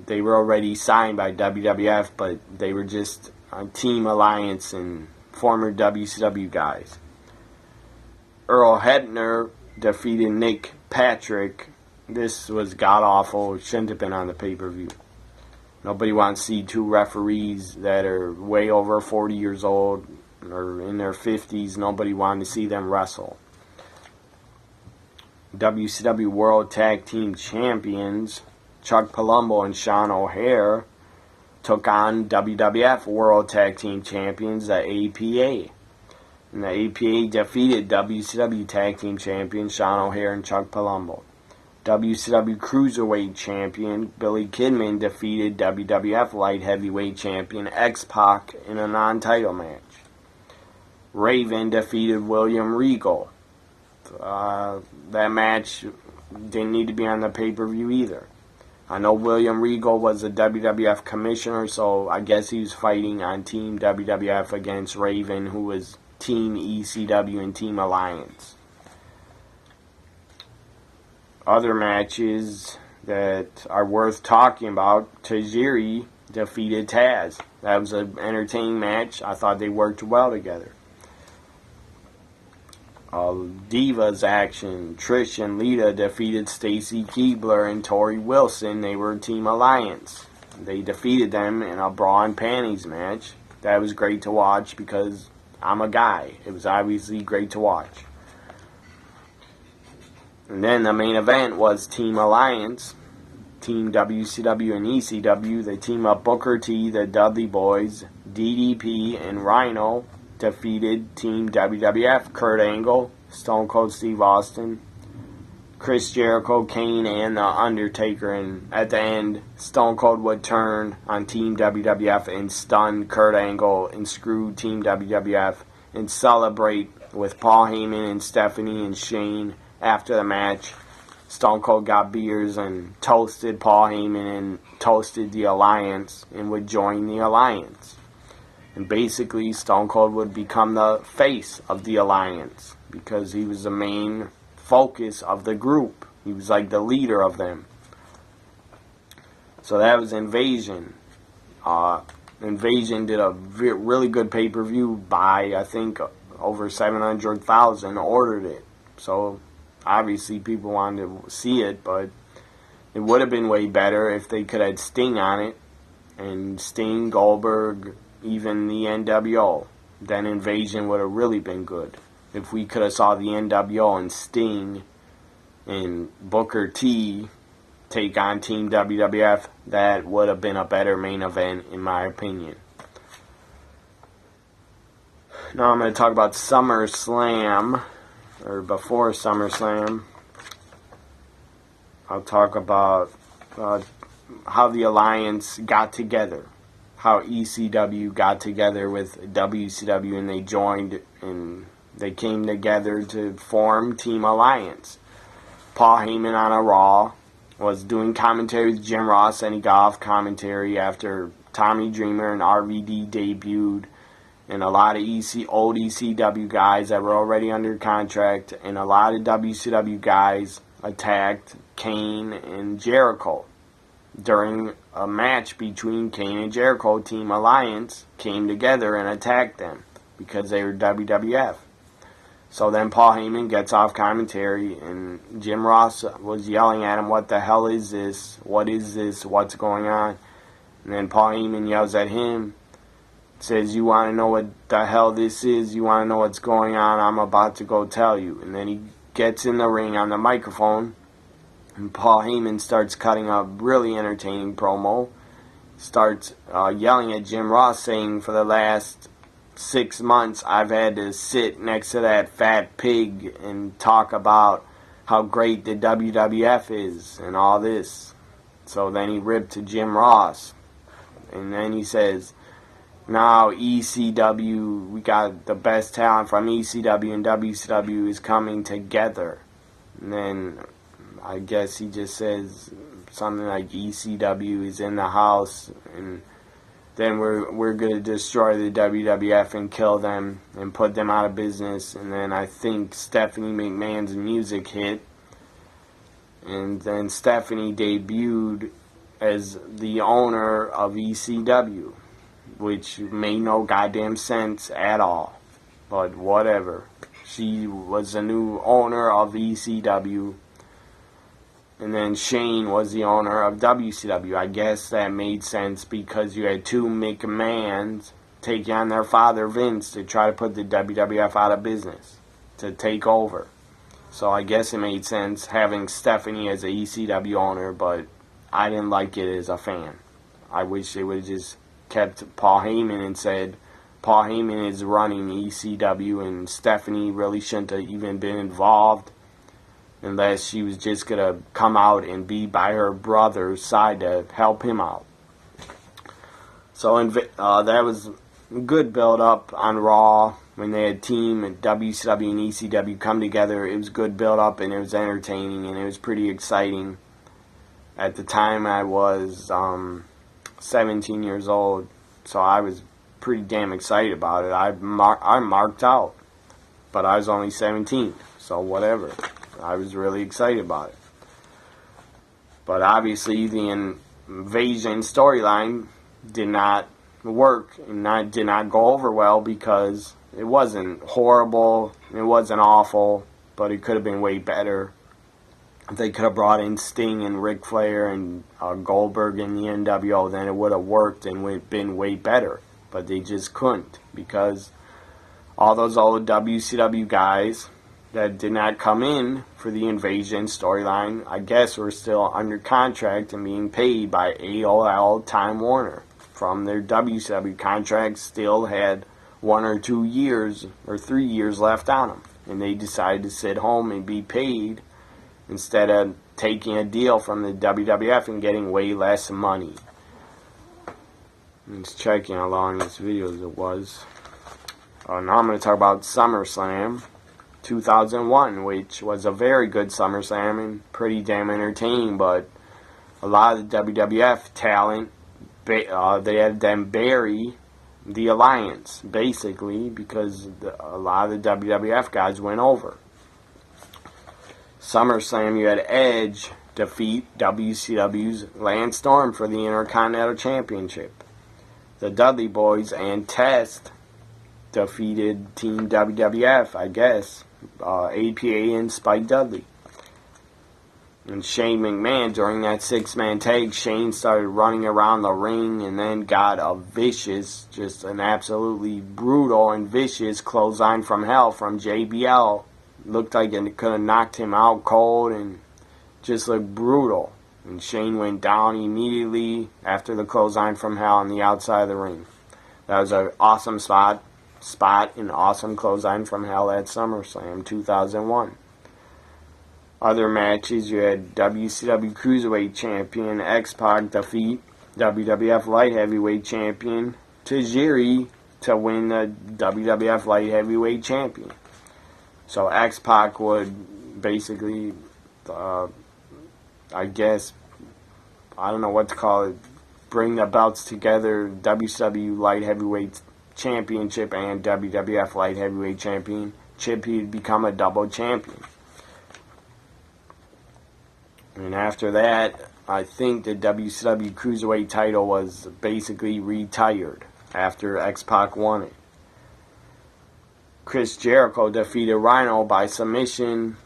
they were already signed by WWF, but they were just a Team Alliance and former WCW guys. Earl Hebner defeated Nick Patrick. This was god-awful. It shouldn't have been on the pay-per-view. Nobody wants to see two referees that are way over 40 years old or in their 50s. Nobody wanted to see them wrestle. WCW World Tag Team Champions Chuck Palumbo and Sean O'Haire took on WWF World Tag Team Champions, the APA. And the APA defeated WCW Tag Team Champion Sean O'Haire and Chuck Palumbo. WCW Cruiserweight Champion Billy Kidman defeated WWF Light Heavyweight Champion X-Pac in a non-title match. Raven defeated William Regal. That match didn't need to be on the pay-per-view either. I know William Regal was a WWF commissioner, so I guess he was fighting on Team WWF against Raven, who was Team ECW and Team Alliance. Other matches that are worth talking about, Tajiri defeated Taz. That was an entertaining match. I thought they worked well together. Divas action. Trish and Lita defeated Stacy Keibler and Tori Wilson. They were Team Alliance. They defeated them in a bra and panties match. That was great to watch because I'm a guy. It was obviously great to watch. And then the main event was Team Alliance. Team WCW and ECW. They team up Booker T, the Dudley Boys, DDP, and Rhino defeated Team WWF, Kurt Angle, Stone Cold Steve Austin, Chris Jericho, Kane, and The Undertaker. And at the end, Stone Cold would turn on Team WWF and stun Kurt Angle and screw Team WWF and celebrate with Paul Heyman and Stephanie and Shane after the match. Stone Cold got beers and toasted Paul Heyman and toasted the Alliance and would join the Alliance. And basically, Stone Cold would become the face of the Alliance because he was the main focus of the group. He was like the leader of them. So that was Invasion. Invasion did a really good pay-per-view by, I think, over 700,000 ordered it. So obviously people wanted to see it, but it would have been way better if they could have had Sting on it. And Sting, Goldberg, even the NWO, then Invasion would have really been good. If we could have saw the NWO and Sting and Booker T take on Team WWF, that would have been a better main event in my opinion. Now I'm going to talk about SummerSlam, or before SummerSlam. I'll talk about how the Alliance got together. How ECW got together with WCW and they joined and they came together to form Team Alliance. Paul Heyman on a Raw was doing commentary with Jim Ross, and he got off commentary after Tommy Dreamer and RVD debuted, and a lot of old ECW guys that were already under contract and a lot of WCW guys attacked Kane and Jericho. During a match between Kane and Jericho, Team Alliance came together and attacked them because they were WWF. So then Paul Heyman gets off commentary and Jim Ross was yelling at him, "What the hell is this? What is this? What's going on?" And then Paul Heyman yells at him, says, "You want to know what the hell this is? You want to know what's going on? I'm about to go tell you." And then he gets in the ring on the microphone. And Paul Heyman starts cutting a really entertaining promo. Starts yelling at Jim Ross, saying, "For the last 6 months, I've had to sit next to that fat pig and talk about how great the WWF is and all this." So then he ripped to Jim Ross. And then he says, "Now ECW, we got the best talent from ECW and WCW is coming together." And then I guess he just says something like ECW is in the house, and then we're going to destroy the WWF and kill them and put them out of business. And then I think Stephanie McMahon's music hit, and then Stephanie debuted as the owner of ECW, which made no goddamn sense at all. But whatever. She was the new owner of ECW. And then Shane was the owner of WCW. I guess that made sense because you had two McMahons taking on their father Vince to try to put the WWF out of business, to take over. So I guess it made sense having Stephanie as a ECW owner, but I didn't like it as a fan. I wish they would have just kept Paul Heyman and said, Paul Heyman is running ECW, and Stephanie really shouldn't have even been involved unless she was just going to come out and be by her brother's side to help him out. So that was a good build-up on Raw when they had Team and WCW and ECW come together. It was good build-up, and it was entertaining, and it was pretty exciting. At the time, I was 17 years old, so I was pretty damn excited about it. I marked out, but I was only 17, so whatever. I was really excited about it. But obviously, the invasion storyline did not work and did not go over well because it wasn't horrible, it wasn't awful, but it could have been way better. If they could have brought in Sting and Ric Flair and Goldberg in the NWO, then it would have worked and been way better. But they just couldn't, because all those old WCW guys that did not come in for the invasion storyline, I guess, were still under contract and being paid by AOL Time Warner from their WCW contracts. Still had 1 or 2 years or 3 years left on them, and they decided to sit home and be paid instead of taking a deal from the WWF and getting way less money. I'm just checking how long this video was. Now I'm going to talk about SummerSlam 2001, which was a very good SummerSlam and pretty damn entertaining, but a lot of the WWF talent, they had them bury the Alliance, basically, because a lot of the WWF guys went over. SummerSlam, you had Edge defeat WCW's Lance Storm for the Intercontinental Championship. The Dudley Boys and Test defeated Team WWF, I guess, APA and Spike Dudley. And Shane McMahon, during that 6-man tag, Shane started running around the ring and then got a vicious, just an absolutely brutal and vicious clothesline from hell from JBL. Looked like it could have knocked him out cold and just looked brutal. And Shane went down immediately after the clothesline from hell on the outside of the ring. That was an awesome spot and awesome clothesline from hell at SummerSlam 2001. Other matches, you had WCW Cruiserweight Champion X-Pac defeat WWF Light Heavyweight Champion Tajiri to win the WWF Light Heavyweight Champion. So X-Pac would basically, I guess, I don't know what to call it, bring the belts together, WCW Light Heavyweight Championship and WWF Light Heavyweight Championship. He'd become a double champion. And after that, I think the WCW Cruiserweight title was basically retired after X-Pac won it. Chris Jericho defeated Rhino by submission.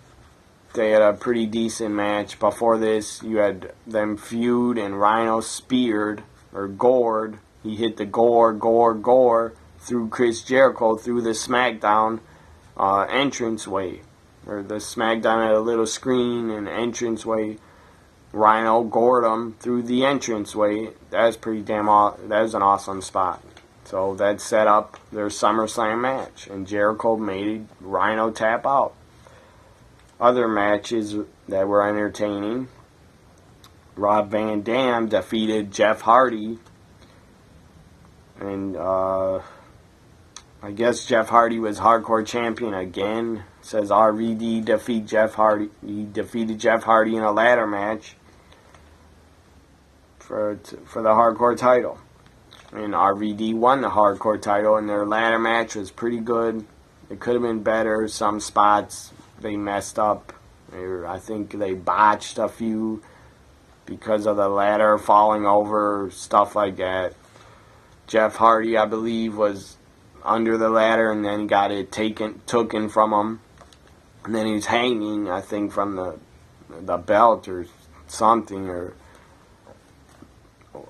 They had a pretty decent match. Before this, you had them feud and Rhino speared, or gored. He hit the gore through Chris Jericho through the SmackDown entranceway. Or the SmackDown had a little screen and entranceway. Rhino gored him through the entranceway. That was an awesome spot. So that set up their SummerSlam match, and Jericho made Rhino tap out. Other matches that were entertaining, Rob Van Dam defeated Jeff Hardy, and I guess Jeff Hardy was hardcore champion again. It says RVD defeat Jeff Hardy. He defeated Jeff Hardy in a ladder match for the hardcore title. And RVD won the hardcore title, and their ladder match was pretty good. It could have been better. Some spots they messed up. I think they botched a few because of the ladder falling over, stuff like that. Jeff Hardy, I believe, was under the ladder, and then he got it taken from him. And then he was hanging, I think, from the belt or something. Or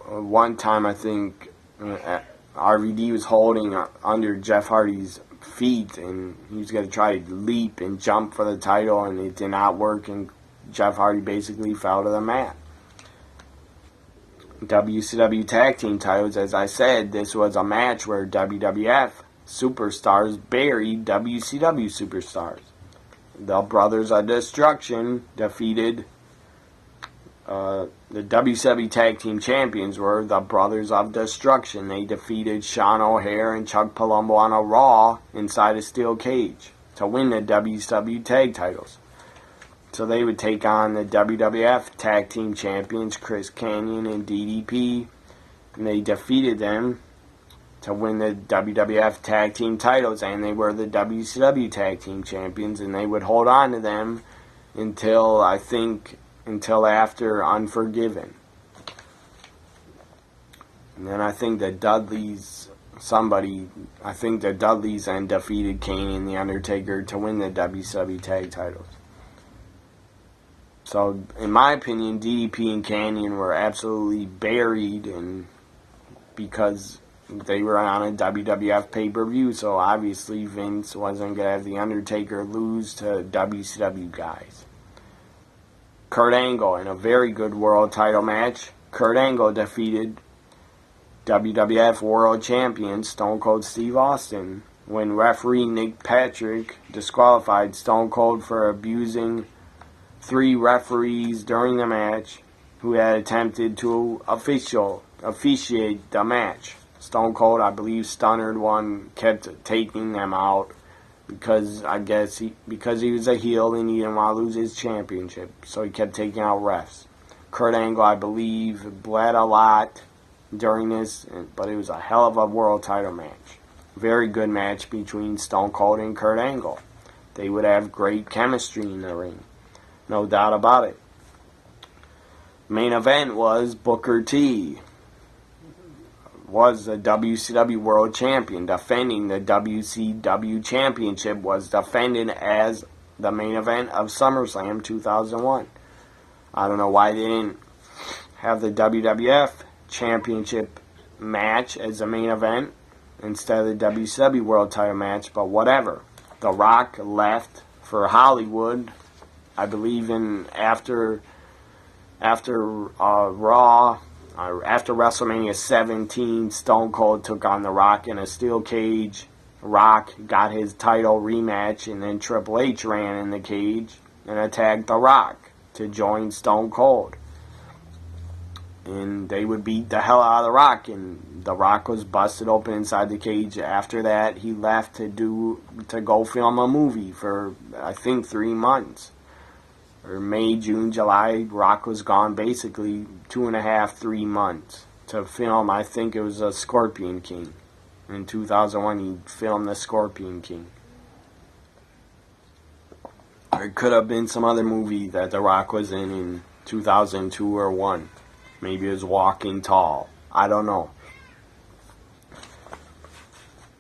one time, I think, RVD was holding under Jeff Hardy's feet, and he was going to try to leap and jump for the title, and it did not work, and Jeff Hardy basically fell to the mat. WCW Tag Team titles. As I said, this was a match where WWF superstars buried WCW superstars. The Brothers of Destruction defeated the WCW Tag Team Champions were the Brothers of Destruction. They defeated Sean O'Haire and Chuck Palumbo on a Raw inside a steel cage to win the WCW Tag titles. So they would take on the WWF Tag Team Champions, Chris Kanyon and DDP, and they defeated them to win the WWF Tag Team titles, and they were the WCW Tag Team Champions, and they would hold on to them until, I think, until after Unforgiven. And then I think the Dudleys then defeated Kane and The Undertaker to win the WCW Tag titles. So, in my opinion, DDP and Kanyon were absolutely buried, and because they were on a WWF pay-per-view, so obviously Vince wasn't going to have The Undertaker lose to WCW guys. Kurt Angle in a very good world title match. Kurt Angle defeated WWF World Champion Stone Cold Steve Austin when referee Nick Patrick disqualified Stone Cold for abusing 3 referees during the match who had attempted to officiate the match. Stone Cold, I believe, Stunnered one, kept taking them out because because he was a heel and he didn't want to lose his championship, so he kept taking out refs. Kurt Angle, I believe, bled a lot during this, but it was a hell of a world title match. Very good match between Stone Cold and Kurt Angle. They would have great chemistry in the ring. No doubt about it. Main event was Booker T. Was the WCW World Champion, defending the WCW Championship, was defended as the main event of SummerSlam 2001. I don't know why they didn't have the WWF Championship match as the main event instead of the WCW World Title match, but whatever. The Rock left for Hollywood, I believe after Raw. After WrestleMania 17, Stone Cold took on The Rock in a steel cage. Rock got his title rematch, and then Triple H ran in the cage and attacked The Rock to join Stone Cold. And they would beat the hell out of The Rock, and The Rock was busted open inside the cage. After that, he left to go film a movie for, I think, 3 months. Or May, June, July, Rock was gone basically 2.5, 3 months to film. I think it was a Scorpion King. In 2001, he filmed the Scorpion King. Or it could have been some other movie that The Rock was in 2002 or 1. Maybe it was Walking Tall. I don't know.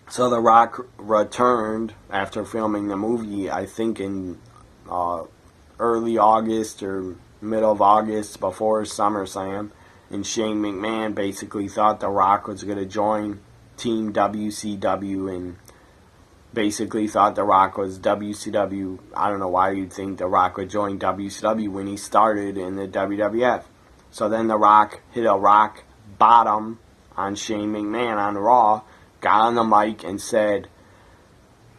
So The Rock returned after filming the movie, I think in early August or middle of August before SummerSlam, and Shane McMahon basically thought The Rock was going to join Team WCW and basically thought The Rock was WCW. I don't know why you'd think The Rock would join WCW when he started in the WWF. So then The Rock hit a rock bottom on Shane McMahon on Raw, got on the mic and said,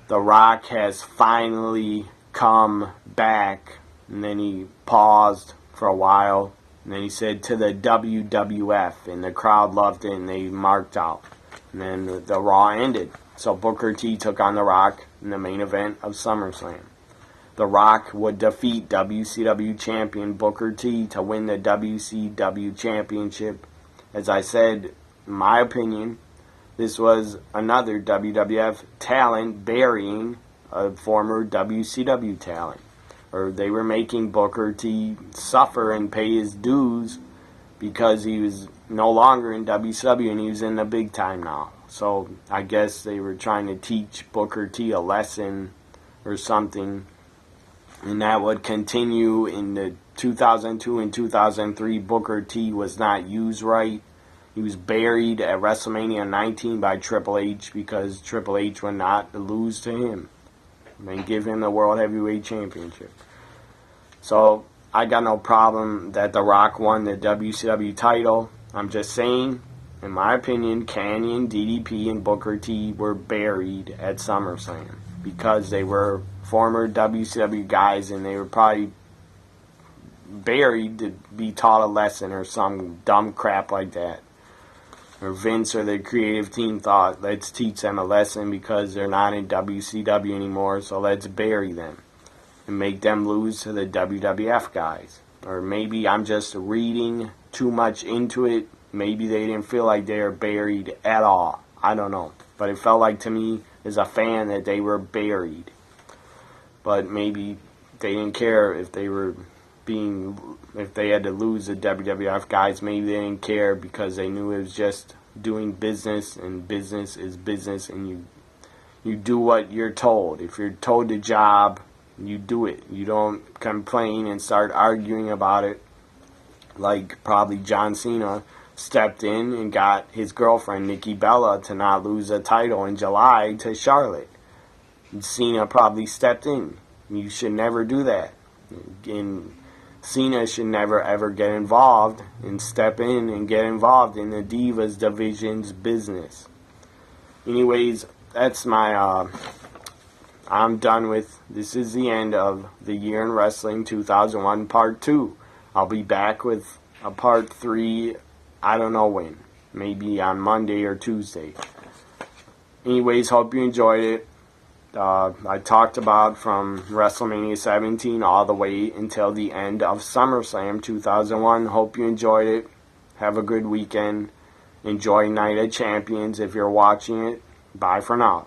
The Rock has finally come back. And then he paused for a while, and then he said, to the WWF, and the crowd loved it, and they marked out. And then the Raw ended. So Booker T took on The Rock in the main event of SummerSlam. The Rock would defeat WCW champion Booker T to win the WCW championship. As I said, in my opinion, this was another WWF talent burying a former WCW talent. Or they were making Booker T suffer and pay his dues because he was no longer in WCW and he was in the big time now. So I guess they were trying to teach Booker T a lesson or something. And that would continue in the 2002 and 2003. Booker T was not used right. He was buried at WrestleMania 19 by Triple H because Triple H would not lose to him and give him the World Heavyweight Championship. So I got no problem that The Rock won the WCW title. I'm just saying, in my opinion, Kanyon, DDP, and Booker T were buried at SummerSlam because they were former WCW guys and they were probably buried to be taught a lesson or some dumb crap like that. Or Vince or the creative team thought, let's teach them a lesson because they're not in WCW anymore, so let's bury them and make them lose to the WWF guys. Or maybe I'm just reading too much into it. Maybe they didn't feel like they were buried at all. I don't know. But it felt like to me as a fan that they were buried. But maybe they didn't care if they were if they had to lose the WWF guys. Maybe they didn't care because they knew it was just doing business, and business is business, and you do what you're told. If you're told the job, you do it. You don't complain and start arguing about it like probably John Cena stepped in and got his girlfriend Nikki Bella to not lose a title in July to Charlotte. And Cena probably stepped in. You should never do that. And Cena should never ever get involved and step in and get involved in the Divas division's business. Anyways, that's my I'm done with, this is the end of the Year in Wrestling 2001 Part 2. I'll be back with a Part 3, I don't know when. Maybe on Monday or Tuesday. Anyways, hope you enjoyed it. I talked about from WrestleMania 17 all the way until the end of SummerSlam 2001. Hope you enjoyed it. Have a good weekend. Enjoy Night of Champions if you're watching it. Bye for now.